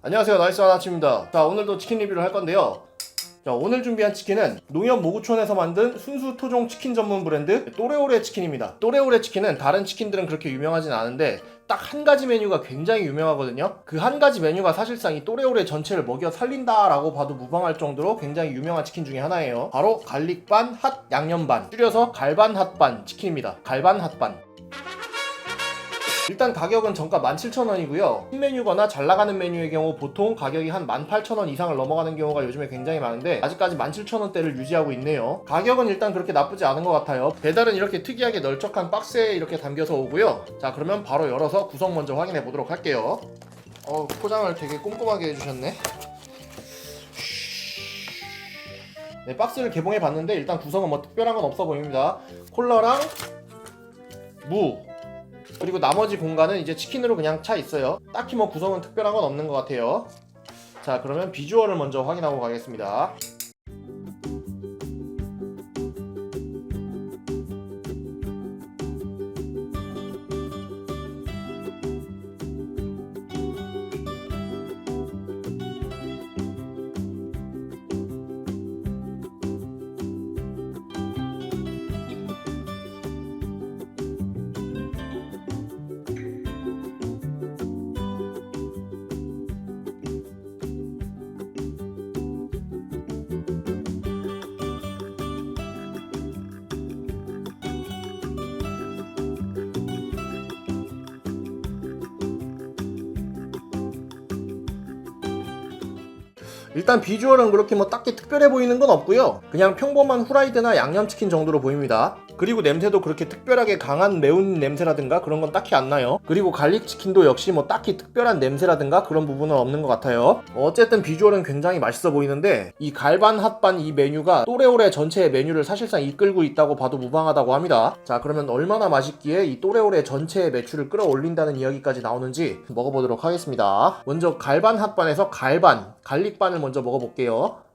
안녕하세요, 나이스 하나치입니다. 자, 오늘도 치킨 리뷰를 할 건데요. 자, 오늘 준비한 치킨은 농협 모구촌에서 만든 순수 토종 치킨 전문 브랜드 또레오레 치킨입니다. 또레오레 치킨은 다른 치킨들은 그렇게 유명하진 않은데 딱 한 가지 메뉴가 굉장히 유명하거든요. 그 한 가지 메뉴가 사실상 이 또레오레 전체를 먹여 살린다라고 봐도 무방할 정도로 굉장히 유명한 치킨 중에 하나예요. 바로 갈릭반 핫 양념반, 줄여서 갈반 핫반 치킨입니다. 갈반 핫반. 일단 가격은 정가 17,000원이고요. 신메뉴거나 잘나가는 메뉴의 경우 보통 가격이 한 18,000원 이상을 넘어가는 경우가 요즘에 굉장히 많은데 아직까지 17,000원대를 유지하고 있네요. 가격은 일단 그렇게 나쁘지 않은 것 같아요. 배달은 이렇게 특이하게 널쩍한 박스에 이렇게 담겨서 오고요. 자, 그러면 바로 열어서 구성 먼저 확인해 보도록 할게요. 포장을 되게 꼼꼼하게 해주셨네. 네, 박스를 개봉해 봤는데 일단 구성은 뭐 특별한 건 없어 보입니다. 콜라랑 무, 그리고 나머지 공간은 이제 치킨으로 그냥 차 있어요. 딱히 뭐 구성은 특별한 건 없는 것 같아요. 자, 그러면 비주얼을 먼저 확인하고 가겠습니다. 일단 비주얼은 그렇게 뭐 딱히 특별해 보이는 건 없고요. 그냥 평범한 후라이드나 양념치킨 정도로 보입니다. 그리고 냄새도 그렇게 특별하게 강한 매운 냄새라든가 그런 건 딱히 안 나요. 그리고 갈릭치킨도 역시 뭐 딱히 특별한 냄새라든가 그런 부분은 없는 것 같아요. 어쨌든 비주얼은 굉장히 맛있어 보이는데 이 갈반 핫반 이 메뉴가 또레오레 전체의 메뉴를 사실상 이끌고 있다고 봐도 무방하다고 합니다. 자, 그러면 얼마나 맛있기에 이 또레오레 전체의 매출을 끌어올린다는 이야기까지 나오는지 먹어보도록 하겠습니다. 먼저 갈반 핫반에서 갈릭반을 먼저 먹어볼게요.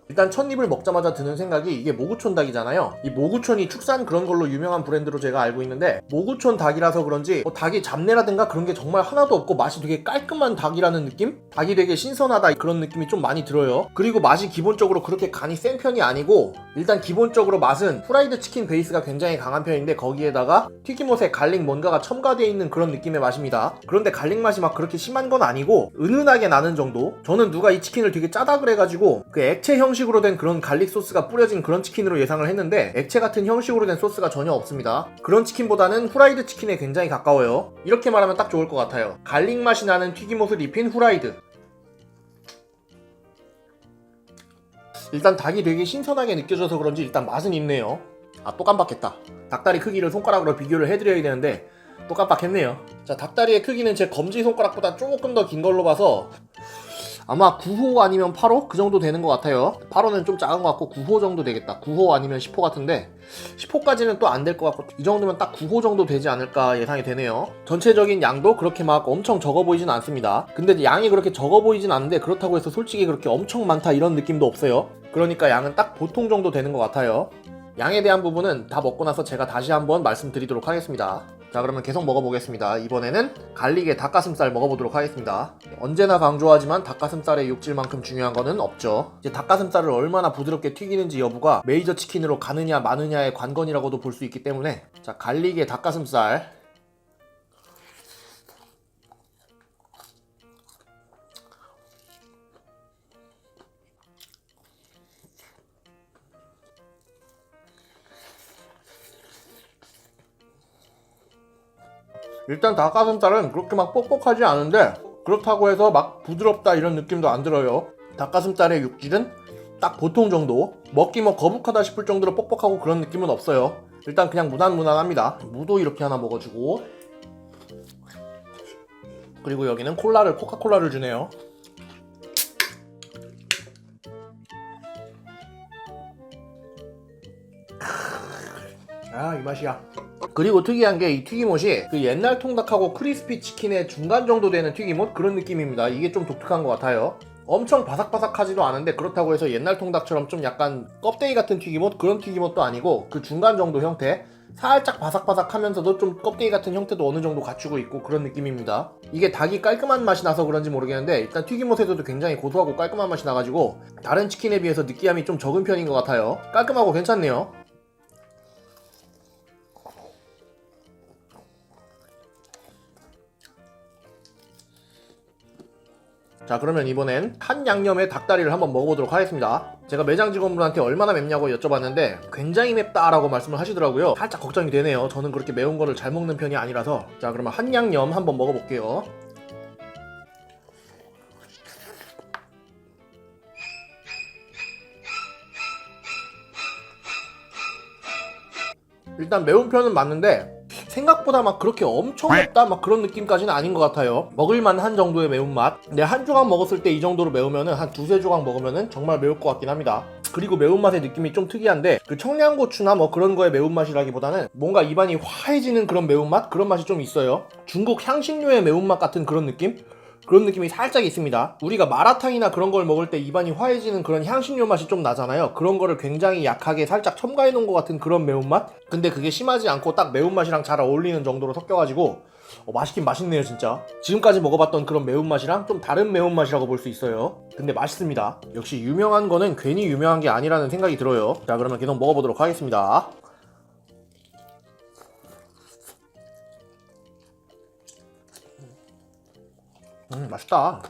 일단 첫 입을 먹자마자 드는 생각이 이게 모구촌 닭이잖아요. 이 모구촌이 축산 그런 걸로 유명한 브랜드로 제가 알고 있는데 모구촌 닭이라서 그런지 뭐 닭이 잡내라든가 그런 게 정말 하나도 없고 맛이 되게 깔끔한 닭이라는 느낌? 닭이 되게 신선하다 그런 느낌이 좀 많이 들어요. 그리고 맛이 기본적으로 그렇게 간이 센 편이 아니고 일단 기본적으로 맛은 프라이드 치킨 베이스가 굉장히 강한 편인데 거기에다가 튀김옷에 갈릭 뭔가가 첨가되어 있는 그런 느낌의 맛입니다. 그런데 갈릭 맛이 막 그렇게 심한 건 아니고 은은하게 나는 정도? 저는 누가 이 치킨을 되게 짜다 그래가지고 그 액체 형식으로 된 그런 갈릭 소스가 뿌려진 그런 치킨으로 예상을 했는데 액체 같은 형식으로 된 소스가 전혀 없습니다. 그런 치킨보다는 후라이드 치킨에 굉장히 가까워요. 이렇게 말하면 딱 좋을 것 같아요. 갈릭 맛이 나는 튀김옷을 입힌 후라이드. 일단 닭이 되게 신선하게 느껴져서 그런지 일단 맛은 있네요. 또 깜빡했다. 닭다리 크기를 손가락으로 비교를 해드려야 되는데 또 깜빡했네요. 자, 닭다리의 크기는 제 검지손가락보다 조금 더 긴 걸로 봐서 아마 9호 아니면 8호? 그 정도 되는 것 같아요. 8호는 좀 작은 것 같고 9호 정도 되겠다. 9호 아니면 10호 같은데 10호까지는 또 안 될 것 같고 이 정도면 딱 9호 정도 되지 않을까 예상이 되네요. 전체적인 양도 그렇게 막 엄청 적어 보이진 않습니다. 근데 양이 그렇게 적어 보이진 않는데 그렇다고 해서 솔직히 그렇게 엄청 많다 이런 느낌도 없어요. 그러니까 양은 딱 보통 정도 되는 것 같아요. 양에 대한 부분은 다 먹고 나서 제가 다시 한번 말씀드리도록 하겠습니다. 자, 그러면 계속 먹어보겠습니다. 이번에는 갈릭의 닭가슴살 먹어보도록 하겠습니다. 언제나 강조하지만 닭가슴살의 육질만큼 중요한 거는 없죠. 이제 닭가슴살을 얼마나 부드럽게 튀기는지 여부가 메이저 치킨으로 가느냐 마느냐의 관건이라고도 볼 수 있기 때문에 자, 갈릭의 닭가슴살 일단 닭가슴살은 그렇게 막 뻑뻑하지 않은데 그렇다고 해서 막 부드럽다 이런 느낌도 안 들어요. 닭가슴살의 육질은 딱 보통 정도, 먹기 뭐 거북하다 싶을 정도로 뻑뻑하고 그런 느낌은 없어요. 일단 그냥 무난무난합니다. 무도 이렇게 하나 먹어주고 그리고 여기는 코카콜라를 주네요. 아, 이 맛이야. 그리고 특이한 게 이 튀김옷이 그 옛날 통닭하고 크리스피 치킨의 중간 정도 되는 튀김옷 그런 느낌입니다. 이게 좀 독특한 것 같아요. 엄청 바삭바삭하지도 않은데 그렇다고 해서 옛날 통닭처럼 좀 약간 껍데기 같은 튀김옷 그런 튀김옷도 아니고 그 중간 정도 형태, 살짝 바삭바삭하면서도 좀 껍데기 같은 형태도 어느 정도 갖추고 있고 그런 느낌입니다. 이게 닭이 깔끔한 맛이 나서 그런지 모르겠는데 일단 튀김옷에서도 굉장히 고소하고 깔끔한 맛이 나가지고 다른 치킨에 비해서 느끼함이 좀 적은 편인 것 같아요. 깔끔하고 괜찮네요. 자, 그러면 이번엔 한 양념의 닭다리를 한번 먹어보도록 하겠습니다. 제가 매장 직원분한테 얼마나 맵냐고 여쭤봤는데 굉장히 맵다라고 말씀을 하시더라고요. 살짝 걱정이 되네요. 저는 그렇게 매운 거를 잘 먹는 편이 아니라서. 자, 그러면 한 양념 한번 먹어볼게요. 일단 매운 편은 맞는데 생각보다 막 그렇게 엄청 맵다 막 그런 느낌까지는 아닌 것 같아요. 먹을만한 정도의 매운맛. 근데 한 조각 먹었을 때 이 정도로 매우면은 한 두세 조각 먹으면은 정말 매울 것 같긴 합니다. 그리고 매운맛의 느낌이 좀 특이한데 그 청양고추나 뭐 그런 거의 매운맛이라기보다는 뭔가 입안이 화해지는 그런 매운맛? 그런 맛이 좀 있어요. 중국 향신료의 매운맛 같은 그런 느낌? 그런 느낌이 살짝 있습니다. 우리가 마라탕이나 그런 걸 먹을 때 입안이 화해지는 그런 향신료 맛이 좀 나잖아요. 그런 거를 굉장히 약하게 살짝 첨가해 놓은 것 같은 그런 매운맛? 근데 그게 심하지 않고 딱 매운맛이랑 잘 어울리는 정도로 섞여가지고 맛있긴 맛있네요 진짜. 지금까지 먹어봤던 그런 매운맛이랑 좀 다른 매운맛이라고 볼 수 있어요. 근데 맛있습니다. 역시 유명한 거는 괜히 유명한 게 아니라는 생각이 들어요. 자, 그러면 계속 먹어보도록 하겠습니다. 맛있다.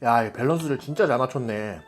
야, 이 밸런스를 진짜 잘 맞췄네.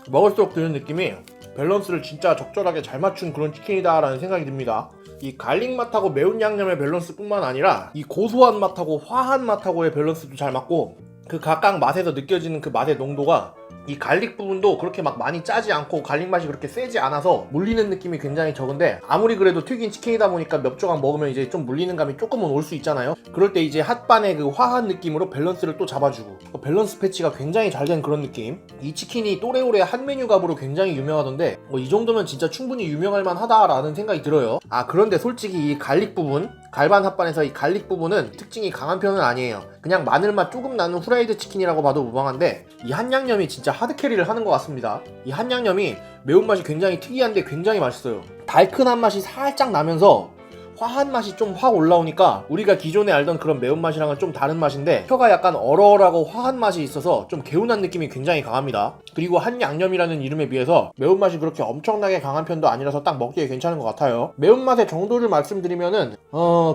먹을수록 드는 느낌이 밸런스를 진짜 적절하게 잘 맞춘 그런 치킨이다 라는 생각이 듭니다. 이 갈릭 맛하고 매운 양념의 밸런스 뿐만 아니라 이 고소한 맛하고 화한 맛하고의 밸런스도 잘 맞고 그 각각 맛에서 느껴지는 그 맛의 농도가 이 갈릭 부분도 그렇게 막 많이 짜지 않고 갈릭 맛이 그렇게 세지 않아서 물리는 느낌이 굉장히 적은데 아무리 그래도 튀긴 치킨이다 보니까 몇 조각 먹으면 이제 좀 물리는 감이 조금은 올 수 있잖아요. 그럴 때 이제 핫반의 그 화한 느낌으로 밸런스를 또 잡아주고 밸런스 패치가 굉장히 잘 된 그런 느낌. 이 치킨이 또래오래 한 메뉴 값으로 굉장히 유명하던데 이 정도면 진짜 충분히 유명할 만하다라는 생각이 들어요. 아, 그런데 솔직히 이 갈릭 부분 갈반 핫반에서 이 갈릭 부분은 특징이 강한 편은 아니에요. 그냥 마늘맛 조금 나는 후라이드 치킨이라고 봐도 무방한데 이 한양념이 진짜 하드캐리를 하는 것 같습니다. 이 한양념이 매운맛이 굉장히 특이한데 굉장히 맛있어요. 달큰한 맛이 살짝 나면서 화한 맛이 좀 확 올라오니까 우리가 기존에 알던 그런 매운맛이랑은 좀 다른 맛인데 혀가 약간 얼얼하고 화한 맛이 있어서 좀 개운한 느낌이 굉장히 강합니다. 그리고 한양념이라는 이름에 비해서 매운맛이 그렇게 엄청나게 강한 편도 아니라서 딱 먹기에 괜찮은 것 같아요. 매운맛의 정도를 말씀드리면은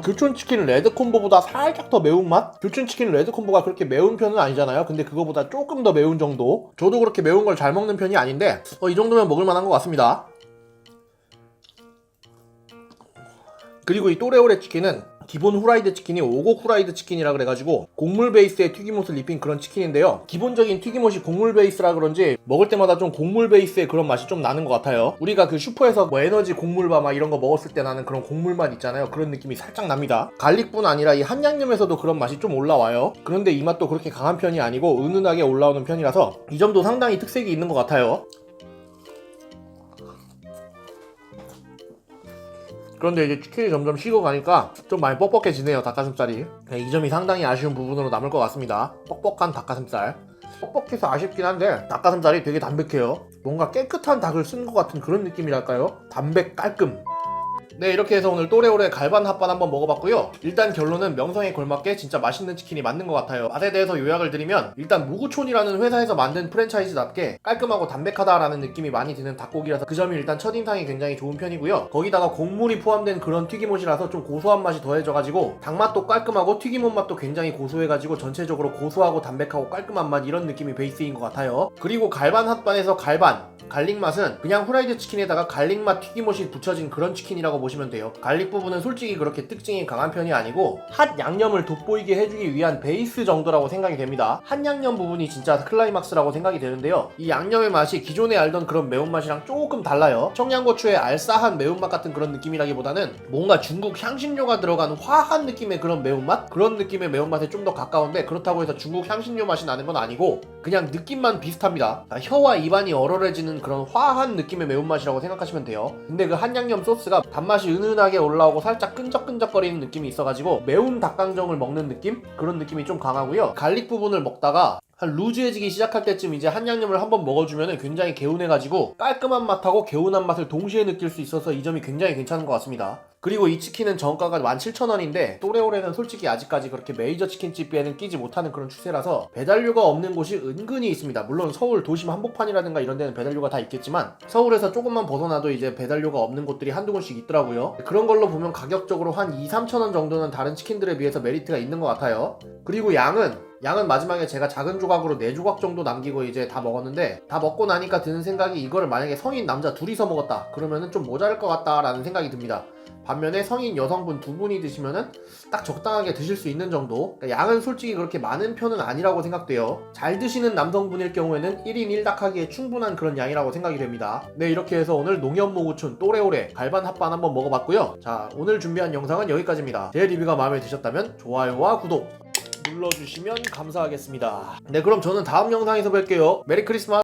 교촌치킨 레드콤보보다 살짝 더 매운맛? 교촌치킨 레드콤보가 그렇게 매운 편은 아니잖아요. 근데 그거보다 조금 더 매운 정도? 저도 그렇게 매운 걸 잘 먹는 편이 아닌데 이 정도면 먹을만한 것 같습니다. 그리고 이 또레오레 치킨은 기본 후라이드 치킨이 오곡 후라이드 치킨이라 그래가지고 곡물 베이스의 튀김옷을 입힌 그런 치킨인데요. 기본적인 튀김옷이 곡물 베이스라 그런지 먹을 때마다 좀 곡물 베이스의 그런 맛이 좀 나는 것 같아요. 우리가 그 슈퍼에서 뭐 에너지 곡물밥 막 이런 거 먹었을 때 나는 그런 곡물 맛 있잖아요. 그런 느낌이 살짝 납니다. 갈릭뿐 아니라 이 한양념에서도 그런 맛이 좀 올라와요. 그런데 이 맛도 그렇게 강한 편이 아니고 은은하게 올라오는 편이라서 이 점도 상당히 특색이 있는 것 같아요. 그런데 이제 치킨이 점점 식어가니까 좀 많이 뻑뻑해지네요, 닭가슴살이. 이 점이 상당히 아쉬운 부분으로 남을 것 같습니다. 뻑뻑한 닭가슴살. 뻑뻑해서 아쉽긴 한데 닭가슴살이 되게 담백해요. 뭔가 깨끗한 닭을 쓴 것 같은 그런 느낌이랄까요? 담백 깔끔. 네, 이렇게 해서 오늘 또래오래 갈반 핫반 한번 먹어봤고요. 일단 결론은 명성에 걸맞게 진짜 맛있는 치킨이 맞는 것 같아요. 맛에 대해서 요약을 드리면 일단 무구촌이라는 회사에서 만든 프랜차이즈답게 깔끔하고 담백하다라는 느낌이 많이 드는 닭고기라서 그 점이 일단 첫인상이 굉장히 좋은 편이고요. 거기다가 곡물이 포함된 그런 튀김옷이라서 좀 고소한 맛이 더해져가지고 닭맛도 깔끔하고 튀김옷 맛도 굉장히 고소해가지고 전체적으로 고소하고 담백하고 깔끔한 맛 이런 느낌이 베이스인 것 같아요. 그리고 갈반 핫반에서 갈릭 맛은 그냥 후라이드 치킨에다가 갈릭 맛 튀김옷이 붙여진 그런 치킨이라고 보시면 보시면 돼요. 갈릭 부분은 솔직히 그렇게 특징이 강한 편이 아니고 핫 양념을 돋보이게 해주기 위한 베이스 정도라고 생각이 됩니다. 한 양념 부분이 진짜 클라이막스라고 생각이 되는데요. 이 양념의 맛이 기존에 알던 그런 매운맛이랑 조금 달라요. 청양고추의 알싸한 매운맛 같은 그런 느낌이라기보다는 뭔가 중국 향신료가 들어간 화한 느낌의 그런 매운맛? 그런 느낌의 매운맛에 좀 더 가까운데, 그렇다고 해서 중국 향신료 맛이 나는 건 아니고 그냥 느낌만 비슷합니다. 혀와 입안이 얼얼해지는 그런 화한 느낌의 매운맛이라고 생각하시면 돼요. 근데 그 한양념 소스가 단맛이 은은하게 올라오고 살짝 끈적끈적거리는 느낌이 있어가지고 매운 닭강정을 먹는 느낌? 그런 느낌이 좀 강하고요. 갈릭 부분을 먹다가 한 루즈해지기 시작할 때쯤 이제 한양념을 한번 먹어주면 굉장히 개운해가지고 깔끔한 맛하고 개운한 맛을 동시에 느낄 수 있어서 이 점이 굉장히 괜찮은 것 같습니다. 그리고 이 치킨은 정가가 17,000원인데 또래오래는 솔직히 아직까지 그렇게 메이저 치킨집에는 끼지 못하는 그런 추세라서 배달료가 없는 곳이 은근히 있습니다. 물론 서울 도심 한복판이라든가 이런 데는 배달료가 다 있겠지만 서울에서 조금만 벗어나도 이제 배달료가 없는 곳들이 한두 곳씩 있더라고요. 그런 걸로 보면 가격적으로 한 2-3,000원 정도는 다른 치킨들에 비해서 메리트가 있는 것 같아요. 그리고 양은 마지막에 제가 작은 조각으로 4조각 정도 남기고 이제 다 먹었는데, 다 먹고 나니까 드는 생각이, 이거를 만약에 성인 남자 둘이서 먹었다 그러면은 좀 모자랄 것 같다 라는 생각이 듭니다. 반면에 성인 여성분 2분이 드시면은 딱 적당하게 드실 수 있는 정도. 그러니까 양은 솔직히 그렇게 많은 편은 아니라고 생각돼요. 잘 드시는 남성분일 경우에는 1인 1닭 하기에 충분한 그런 양이라고 생각이 됩니다. 네, 이렇게 해서 오늘 농협모구촌 또래오래 갈반 핫반 한번 먹어봤고요. 자, 오늘 준비한 영상은 여기까지입니다. 제 리뷰가 마음에 드셨다면 좋아요와 구독 눌러주시면 감사하겠습니다. 네, 그럼 저는 다음 영상에서 뵐게요. 메리 크리스마스.